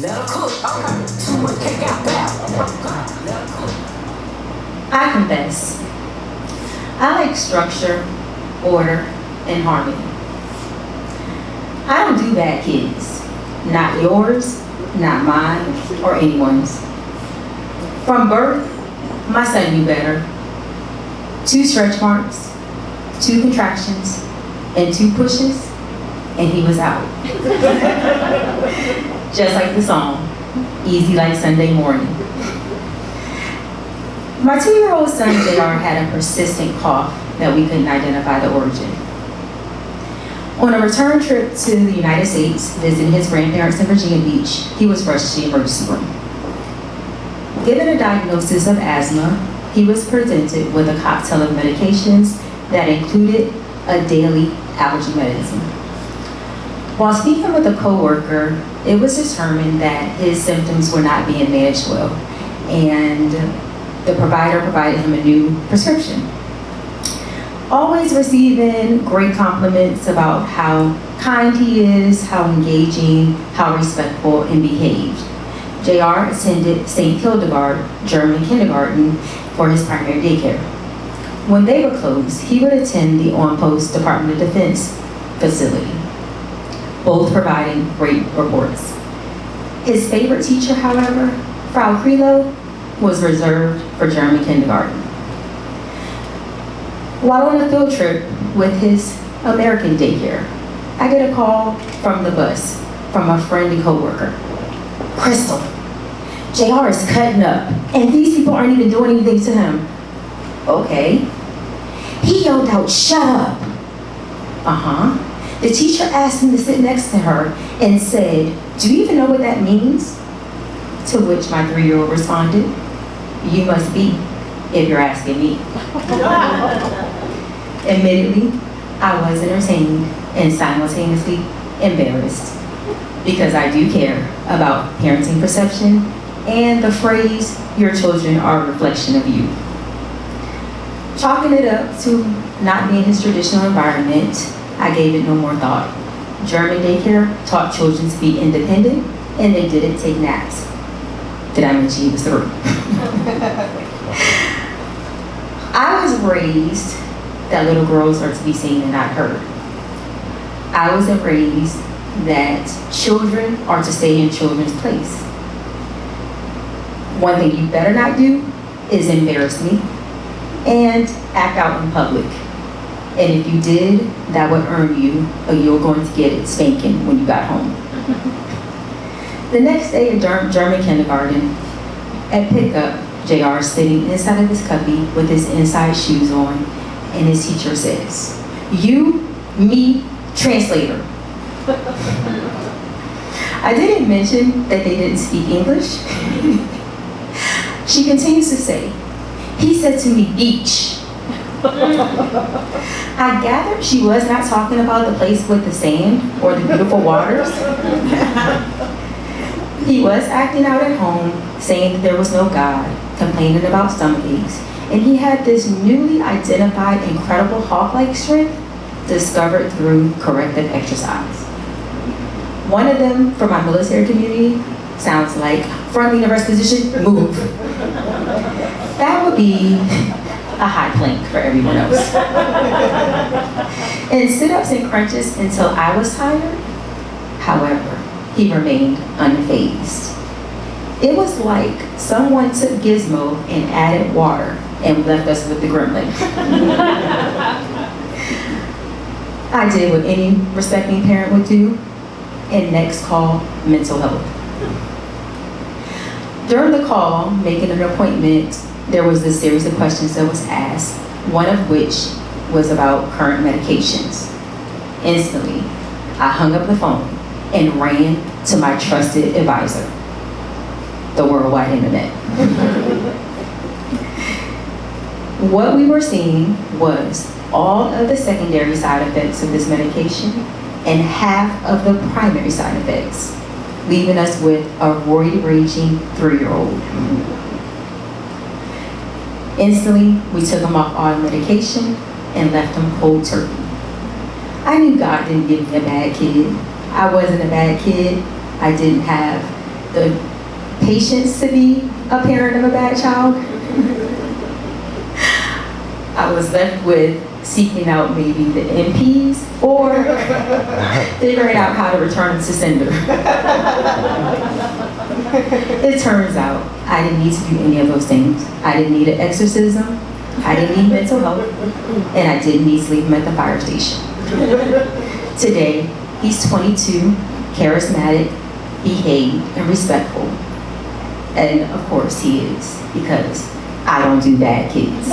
Let her cook. Okay. Too much cake out there. Let her cook. I confess, I like structure, order, and harmony. I don't do bad kids. Not yours, not mine, or anyone's. From birth, my son knew better. 2 stretch marks, 2 contractions, and 2 pushes, and he was out. Just like the song, easy like Sunday morning. My 2-year-old son, JR, had a persistent cough that we couldn't identify the origin. On a return trip to the United States, visiting his grandparents in Virginia Beach, he was rushed to the emergency room. Given a diagnosis of asthma, he was presented with a cocktail of medications that included a daily allergy medicine. While speaking with a coworker, it was determined that his symptoms were not being managed well, and the provider provided him a new prescription. Always receiving great compliments about how kind he is, how engaging, how respectful and behaved. JR attended St. Hildegard German kindergarten for his primary daycare. When they were closed, he would attend the on-post Department of Defense facility, both providing great reports. His favorite teacher, however, Frau Krilo, was reserved for German kindergarten. While on a field trip with his American daycare, I get a call from the bus from a friendly coworker. Crystal, JR is cutting up, and these people aren't even doing anything to him. Okay. He yelled out, "Shut up." The teacher asked him to sit next to her and said, "Do you even know what that means?" To which my 3-year-old responded, "You must be, if you're asking me." Admittedly, I was entertained and simultaneously embarrassed because I do care about parenting perception and the phrase, "Your children are a reflection of you." Chalking it up to not being his traditional environment, I gave it no more thought. German daycare taught children to be independent, and they didn't take naps. Did I mention he was 3? I was raised that little girls are to be seen and not heard. I was raised that children are to stay in children's place. One thing you better not do is embarrass me and act out in public. And if you did, that would earn you you're going to get it spanking when you got home. The next day at German kindergarten, at pickup, JR is sitting inside of his cubby with his inside shoes on, and his teacher says, "You, me, translator." I didn't mention that they didn't speak English. She continues to say, "He said to me, beach." I gathered she was not talking about the place with the sand or the beautiful waters. He was acting out at home, saying that there was no God, complaining about stomach aches, and he had this newly identified incredible hawk-like strength discovered through corrective exercise. One of them, for my military community, sounds like front universe position, move. That would be a high plank for everyone else. And sit-ups and crunches until I was tired. However, he remained unfazed. It was like someone took Gizmo and added water and left us with the gremlin. I did what any respecting parent would do, and next call mental health. During the call, making an appointment, there was a series of questions that was asked, one of which was about current medications. Instantly, I hung up the phone and ran to my trusted advisor, the worldwide internet. What we were seeing was all of the secondary side effects of this medication and half of the primary side effects, leaving us with a roid-raging 3-year-old. Instantly, we took him off all medication and left him cold turkey. I knew God didn't give me a bad kid. I wasn't a bad kid. I didn't have the patience to be a parent of a bad child. I was left with seeking out maybe the MPs or figuring out how to return them to sender. It turns out I didn't need to do any of those things. I didn't need an exorcism, I didn't need mental health, and I didn't need sleeping at the fire station. Today, he's 22, charismatic, behaved, and respectful. And of course he is, because I don't do bad kids.